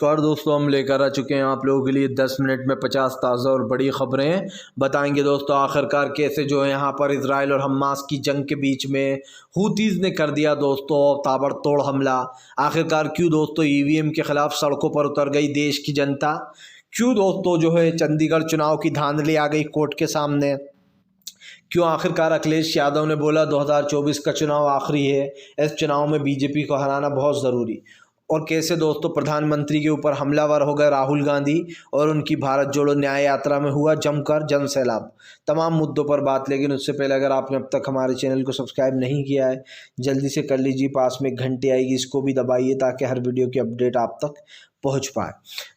नमस्कार दोस्तों, हम लेकर आ चुके हैं आप लोगों के लिए 10 मिनट में 50 ताज़ा और बड़ी खबरें बताएंगे। दोस्तों आखिरकार कैसे जो है यहाँ पर इजराइल और हमास की जंग के बीच में हूतीज़ ने कर दिया दोस्तों ताबड़तोड़ हमला। आखिरकार क्यों दोस्तों ईवीएम के खिलाफ सड़कों पर उतर गई देश की जनता, क्यों दोस्तों जो है चंडीगढ़ चुनाव की धांधली आ गई कोर्ट के सामने, क्यों आखिरकार अखिलेश यादव ने बोला 2024 का चुनाव आखिरी है, इस चुनाव में बीजेपी को हराना बहुत ज़रूरी, और कैसे दोस्तों प्रधानमंत्री के ऊपर हमलावर हो गए राहुल गांधी और उनकी भारत जोड़ो न्याय यात्रा में हुआ जमकर जन सैलाब। तमाम मुद्दों पर बात, लेकिन उससे पहले अगर आपने अब तक हमारे चैनल को सब्सक्राइब नहीं किया है जल्दी से कर लीजिए। पास में एक घंटी आएगी, इसको भी दबाइए ताकि हर वीडियो की अपडेट आप तक पहुंच पाए।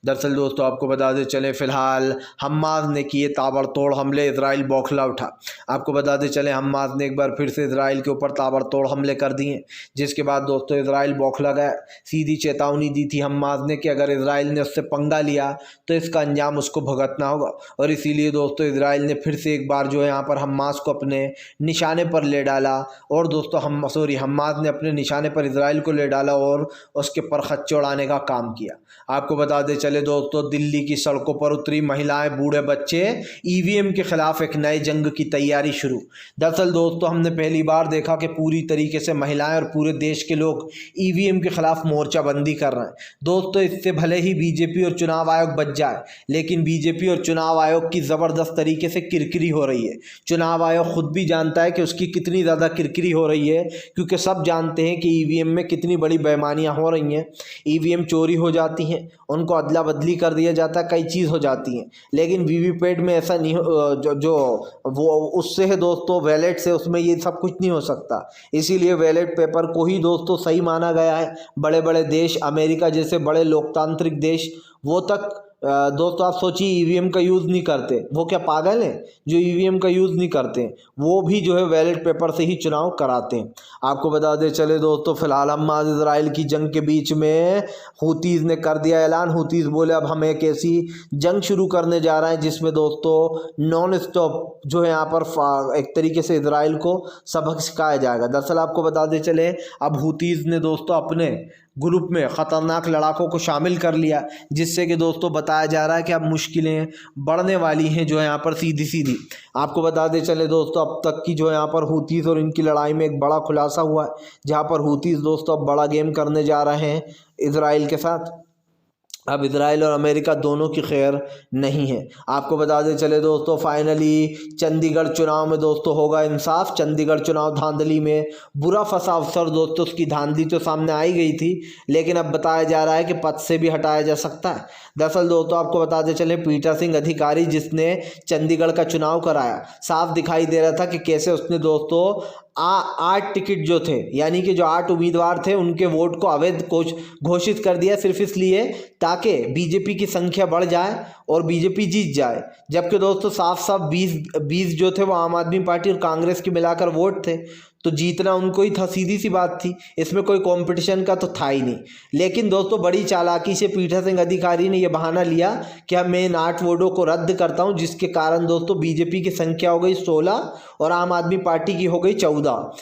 दरअसल दोस्तों आपको बता दें चले, फिलहाल हमास ने किए ताबड़तोड़ हमले, इजराइल बौखला उठा। आपको बता दें चले हमास ने एक बार फिर से इजराइल के ऊपर ताबड़तोड़ हमले कर दिए, जिसके बाद दोस्तों इजराइल बौखला गया। सीधी चेतावनी दी थी हमास ने कि अगर इजराइल ने उससे पंगा लिया तो इसका अंजाम उसको भुगतना होगा, और इसीलिए दोस्तों इजराइल ने फिर से एक बार जो है यहाँ पर हमास को अपने निशाने पर ले डाला, और दोस्तों हमास ने अपने निशाने पर इजराइल को ले डाला और उसके पर खच्चे उड़ाने का काम किया। आपको बता दें चले दोस्तों दिल्ली की सड़कों पर उतरी महिलाएं, बूढ़े बच्चे, ईवीएम के खिलाफ एक नए जंग की तैयारी शुरू। दरअसल दोस्तों हमने पहली बार देखा कि पूरी तरीके से महिलाएं और पूरे देश के लोग ईवीएम के खिलाफ मोर्चाबंदी कर रहे हैं। दोस्तों इससे भले ही बीजेपी और चुनाव आयोग बच जाए, लेकिन बीजेपी और चुनाव आयोग की ज़बरदस्त तरीके से किरकिरी हो रही है। चुनाव आयोग खुद भी जानता है कि उसकी कितनी ज़्यादा किरकिरी हो रही है, क्योंकि सब जानते हैं कि ईवीएम में कितनी बड़ी बेईमानियां हो रही हैं। ईवीएम चोरी हो जाती हैं, उनको अदला बदली कर दिया जाता है, कई चीज़ हो जाती हैं, लेकिन वीवीपैट में ऐसा नहीं जो वो उससे है दोस्तों, वैलेट से, उसमें ये सब कुछ नहीं हो सकता। इसीलिए वैलेट पेपर को ही दोस्तों सही माना गया है। बड़े बड़े देश, अमेरिका जैसे बड़े लोकतांत्रिक देश, वो तक दोस्तों आप सोचिए ईवीएम का यूज़ नहीं करते। वो क्या पागल हैं जो ईवीएम का यूज़ नहीं करते? वो भी जो है बैलेट पेपर से ही चुनाव कराते हैं। आपको बता दें चले दोस्तों फिलहाल हमास इजराइल की जंग के बीच में हूतीज़ ने कर दिया ऐलान। हूतीज़ बोले अब हम एक ऐसी जंग शुरू करने जा रहे हैं जिसमें दोस्तों नॉन स्टॉप जो है यहाँ पर एक तरीके से इजराइल को सबक सिखाया जाएगा। दरअसल आपको बता दें चले अब हूतीज़ ने दोस्तों अपने ग्रुप में ख़तरनाक लड़ाकों को शामिल कर लिया, जिससे कि दोस्तों बताया जा रहा है कि अब मुश्किलें बढ़ने वाली हैं जो है यहाँ पर सीधी सीधी। आपको बता दें चले दोस्तों अब तक की जो है यहाँ पर हूतीज़ और इनकी लड़ाई में एक बड़ा खुलासा हुआ है, जहाँ पर हूतीज़ दोस्तों अब बड़ा गेम करने जा रहे हैं इजराइल के साथ। अब इजराइल और अमेरिका दोनों की खैर नहीं है। आपको बता दें चले दोस्तों फाइनली चंडीगढ़ चुनाव में दोस्तों होगा इंसाफ। चंडीगढ़ चुनाव धांधली में बुरा फंसा अफसर दोस्तों, उसकी धांधली तो सामने आई गई थी, लेकिन अब बताया जा रहा है कि पद से भी हटाया जा सकता है। दरअसल दोस्तों आपको बताते चले पीटर सिंह अधिकारी जिसने चंडीगढ़ का चुनाव कराया, साफ दिखाई दे रहा था कि कैसे उसने दोस्तों 8 टिकट जो थे, यानी कि जो 8 उम्मीदवार थे, उनके वोट को अवैध घोषित कर दिया, सिर्फ इसलिए ताकि बीजेपी की संख्या बढ़ जाए और बीजेपी जीत जाए। जबकि दोस्तों साफ साफ 20 जो थे वो आम आदमी पार्टी और कांग्रेस के मिलाकर वोट थे, तो जीतना उनको ही था, सीधी सी बात थी, इसमें कोई कंपटीशन का तो था ही नहीं। लेकिन दोस्तों बड़ी चालाकी से पीटर सिंह अधिकारी ने यह बहाना लिया कि अब मैं इन 8 वोटों को रद्द करता हूं, जिसके कारण दोस्तों बीजेपी की संख्या हो गई 16 और आम आदमी पार्टी की हो गई 14,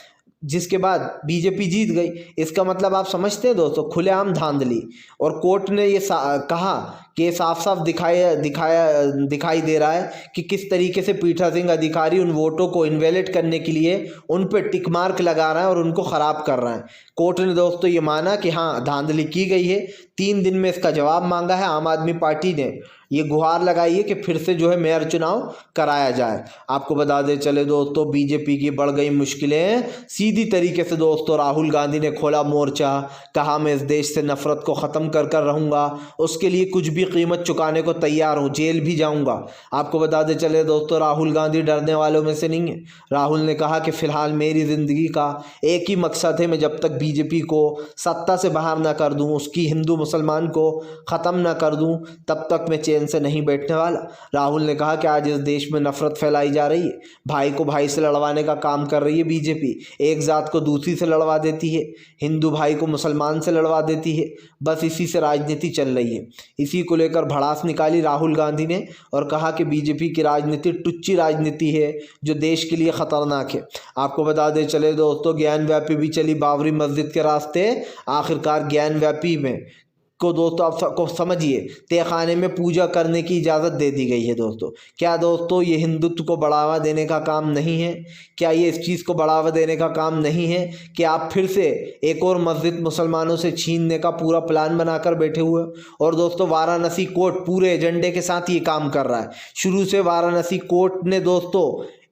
जिसके बाद बीजेपी जीत गई। इसका मतलब आप समझते हैं दोस्तों खुलेआम धांधली, और कोर्ट ने ये कहा कि साफ साफ दिखाई दे रहा है कि किस तरीके से पीटर सिंह अधिकारी उन वोटों को इनवैलिड करने के लिए उन पर टिक मार्क लगा रहा है और उनको ख़राब कर रहा है। कोर्ट ने दोस्तों ये माना कि हाँ धांधली की गई है, 3 दिन में इसका जवाब मांगा है। आम आदमी पार्टी ने ये गुहार लगाई है कि फिर से जो है मेयर चुनाव कराया जाए। आपको बता दें चले दोस्तों बीजेपी की बढ़ गई मुश्किलें। सीधी तरीके से दोस्तों राहुल गांधी ने खोला मोर्चा, कहा मैं इस देश से नफरत को ख़त्म कर रहूँगा, उसके लिए कुछ भी कीमत चुकाने को तैयार हूँ, जेल भी जाऊँगा। आपको बता दें चले दोस्तों राहुल गांधी डरने वालों में से नहीं है। राहुल ने कहा कि फ़िलहाल मेरी ज़िंदगी का एक ही मकसद है, मैं जब तक बीजेपी को सत्ता से बाहर ना कर दूँ, उसकी हिंदू मुसलमान को ख़त्म ना कर दूँ, तब तक मैं चैन से नहीं बैठने वाला। राहुल ने कहा कि आज इस देश में नफरत फैलाई जा रही है, भाई को भाई से लड़वाने का काम कर रही है बीजेपी, एक जात को दूसरी से लड़वा देती है, हिंदू भाई को मुसलमान से लड़वा देती है, बस इसी से राजनीति चल रही है। इसी को लेकर भड़ास निकाली राहुल गांधी ने और कहा कि बीजेपी की राजनीति टुच्ची राजनीति है जो देश के लिए खतरनाक है। आपको बता दें चले दोस्तों ज्ञान व्यापी भी चली बाबरी मस्जिद के रास्ते। आखिरकार ज्ञान व्यापी में को दोस्तों आप सबको समझिए तहखाने में पूजा करने की इजाज़त दे दी गई है दोस्तों। क्या दोस्तों ये हिंदुत्व को बढ़ावा देने का काम नहीं है? क्या ये इस चीज़ को बढ़ावा देने का काम नहीं है कि आप फिर से एक और मस्जिद मुसलमानों से छीनने का पूरा प्लान बनाकर बैठे हुए? और दोस्तों वाराणसी कोर्ट पूरे एजेंडे के साथ ये काम कर रहा है। शुरू से वाराणसी कोर्ट ने दोस्तों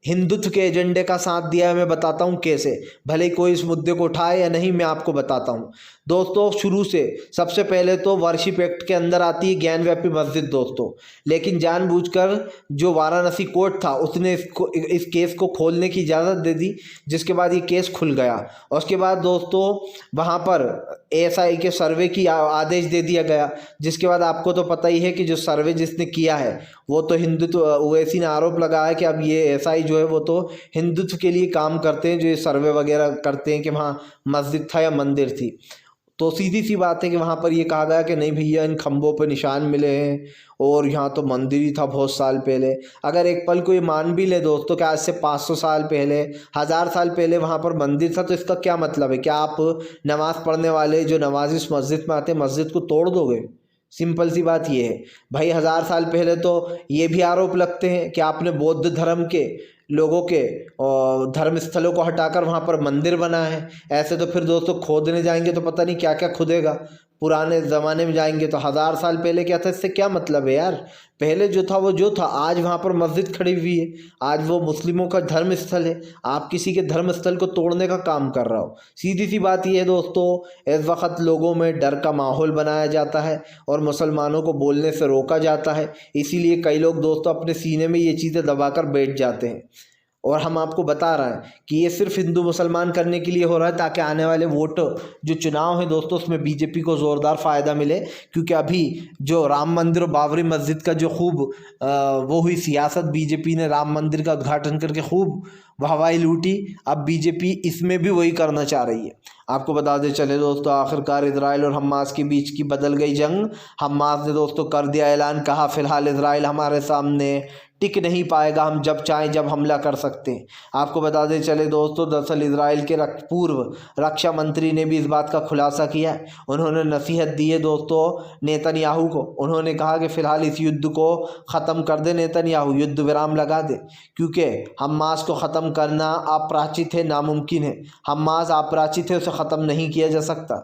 हिंदुत्व के एजेंडे का साथ दिया है। मैं बताता हूँ कैसे, भले ही कोई इस मुद्दे को उठाए या नहीं, मैं आपको बताता हूँ दोस्तों। शुरू से सबसे पहले तो वर्शिप एक्ट के अंदर आती है ज्ञानव्यापी मस्जिद दोस्तों, लेकिन जानबूझकर जो वाराणसी कोर्ट था उसने इस केस को खोलने की इजाज़त दे दी, जिसके बाद ये केस खुल गया। और उसके बाद दोस्तों वहाँ पर एएसआई के सर्वे की आदेश दे दिया गया, जिसके बाद आपको तो पता ही है कि जो सर्वे जिसने किया है वो तो हिंदुत्व, ओवैसी ने आरोप लगाया कि अब ये एएसआई जो है वो तो हिंदुत्व के लिए काम करते हैं, जो ये सर्वे वगैरह करते हैं कि वहाँ मस्जिद था या मंदिर थी। तो सीधी सी बात है कि वहाँ पर ये कहा गया कि नहीं भैया इन खंभों पर निशान मिले हैं और यहाँ तो मंदिर ही था बहुत साल पहले। अगर एक पल को ये मान भी ले दोस्तों कि आज से 500 साल पहले, 1000 साल पहले वहाँ पर मंदिर था, तो इसका क्या मतलब है? क्या आप नमाज़ पढ़ने वाले जो नमाज़ी इस मस्जिद में आते हैं मस्जिद को तोड़ दोगे? सिंपल सी बात ये है भाई। 1000 साल पहले तो ये भी आरोप लगते हैं कि आपने बौद्ध धर्म के लोगों के धर्म स्थलों को हटाकर वहाँ पर मंदिर बना है। ऐसे तो फिर दोस्तों खोदने जाएंगे तो पता नहीं क्या क्या खुदेगा। पुराने ज़माने में जाएंगे तो 1000 साल पहले क्या था, इससे क्या मतलब है यार? पहले जो था वो जो था। आज वहाँ पर मस्जिद खड़ी हुई है, आज वो मुस्लिमों का धर्म स्थल है, आप किसी के धर्म स्थल को तोड़ने का काम कर रहा हो। सीधी सी बात ये है दोस्तों, इस वक्त लोगों में डर का माहौल बनाया जाता है और मुसलमानों को बोलने से रोका जाता है। इसीलिए कई लोग दोस्तों अपने सीने में ये चीज़ें दबाकर बैठ जाते हैं। और हम आपको बता रहे हैं कि ये सिर्फ हिंदू मुसलमान करने के लिए हो रहा है ताकि आने वाले वोट जो चुनाव है दोस्तों उसमें बीजेपी को ज़ोरदार फ़ायदा मिले। क्योंकि अभी जो राम मंदिर और बाबरी मस्जिद का जो खूब वो हुई सियासत, बीजेपी ने राम मंदिर का उद्घाटन करके खूब वाहवाही लूटी, अब बीजेपी इसमें भी वही करना चाह रही है। आपको बता दें चले दोस्तों, आखिरकार इजराइल और हमास के बीच की बदल गई जंग। हमास ने दोस्तों कर दिया ऐलान, कहा फ़िलहाल इजराइल हमारे सामने टिक नहीं पाएगा, हम जब चाहें जब हमला कर सकते हैं। आपको बता दें चले दोस्तों, दरअसल इजराइल के पूर्व रक्षा मंत्री ने भी इस बात का खुलासा किया है। उन्होंने नसीहत दी है दोस्तों नेतन्याहू को। उन्होंने कहा कि फ़िलहाल इस युद्ध को ख़त्म कर दे नेतन्याहू, युद्ध विराम लगा दे, क्योंकि हमास को ख़त्म करना अपराचित है, नामुमकिन है। हमास अपराचित है, उसे ख़त्म नहीं किया जा सकता।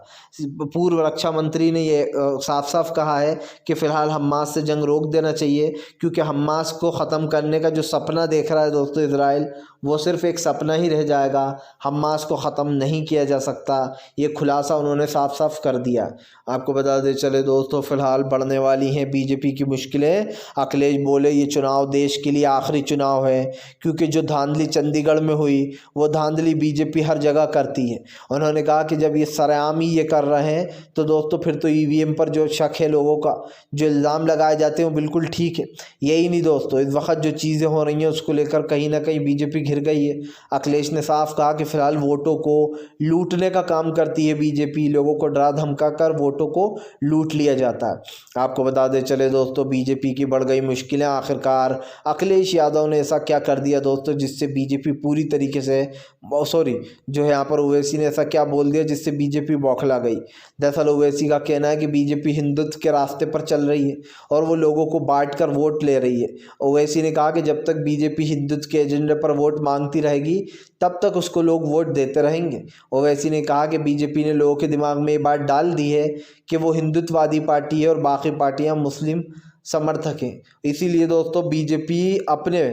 पूर्व रक्षा मंत्री ने ये साफ साफ कहा है कि फ़िलहाल हमास से जंग रोक देना चाहिए, क्योंकि हमास को ख़त्म करने का जो सपना देख रहा है दोस्तों इजराइल, वो सिर्फ एक सपना ही रह जाएगा। हमास को ख़त्म नहीं किया जा सकता, ये खुलासा उन्होंने साफ साफ कर दिया। आपको बता दें चले दोस्तों, फ़िलहाल बढ़ने वाली हैं बीजेपी की मुश्किलें। अखिलेश बोले ये चुनाव देश के लिए आखिरी चुनाव है, क्योंकि जो धांधली चंडीगढ़ में हुई वो धांधली बीजेपी हर जगह करती है। उन्होंने कहा कि जब ये सरेआम ही ये कर रहे हैं तो दोस्तों फिर तो ईवीएम पर जो शक है लोगों का, जो इल्ज़ाम लगाए जाते हैं वो बिल्कुल ठीक है। यही नहीं दोस्तों, इस वक्त जो चीज़ें हो रही हैं उसको लेकर कहीं ना कहीं बीजेपी घिर गई है। अखिलेश ने साफ कहा कि फ़िलहाल वोटों को लूटने का काम करती है बीजेपी, लोगों को डरा धमका कर वोटों को लूट लिया जाता है। आपको बता दें चले दोस्तों, बीजेपी की बढ़ गई मुश्किलें। आखिरकार अखिलेश यादव ने ऐसा क्या कर दिया दोस्तों जिससे बीजेपी पूरी तरीके से जो है यहाँ पर ओवैसी ने ऐसा क्या बोल दिया जिससे बीजेपी बौखला गई। दरअसल ओवैसी का कहना है कि बीजेपी हिंदुत्व के रास्ते पर चल रही है और वो लोगों को बांट कर वोट ले रही है। ओवैसी ने कहा कि जब तक बीजेपी हिंदुत्व के एजेंडे पर वोट मांगती रहेगी तब तक उसको लोग वोट देते रहेंगे। ओवैसी ने कहा कि बीजेपी ने लोगों के दिमाग में ये बात डाल दी है कि वो हिंदुत्ववादी पार्टी है और बाकी पार्टियां मुस्लिम समर्थक हैं। इसीलिए दोस्तों बीजेपी अपने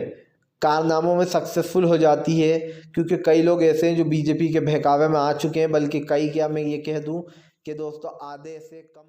कारनामों में सक्सेसफुल हो जाती है, क्योंकि कई लोग ऐसे हैं जो बीजेपी के बहकावे में आ चुके हैं, बल्कि कई क्या मैं ये कह दूं कि दोस्तों आधे से कम